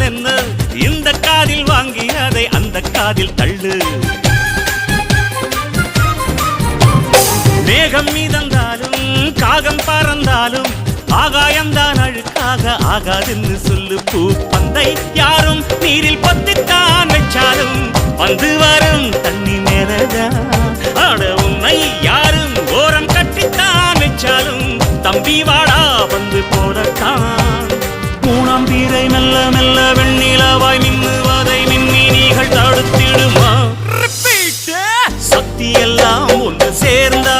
என்ன இந்த காதில் வாங்கி அதை அந்த காதில் தள்ளு. மேகம் மீதந்தாலும் காகம் பறந்தாலும் ஆகாயம்தான் அழுக்காக ஆகாதுன்னு சொல்லு. பூ பந்தை யாரும் நீரில் பத்தித்தான் வச்சாலும் வந்து வரும் தண்ணி மேலதான். ஆட உன்னை யாரும் ஓரம் கட்டித்தான் வச்சாலும் தம்பி வாடா வந்து போடத்தான். மூணாம் பீரை மெல்ல மெல்ல வெண்ணிலவாய் மின்னுவதை மின்மினிகள் தடுத்திடுமா? சக்தி எல்லாம் ஒன்று சேர்ந்தா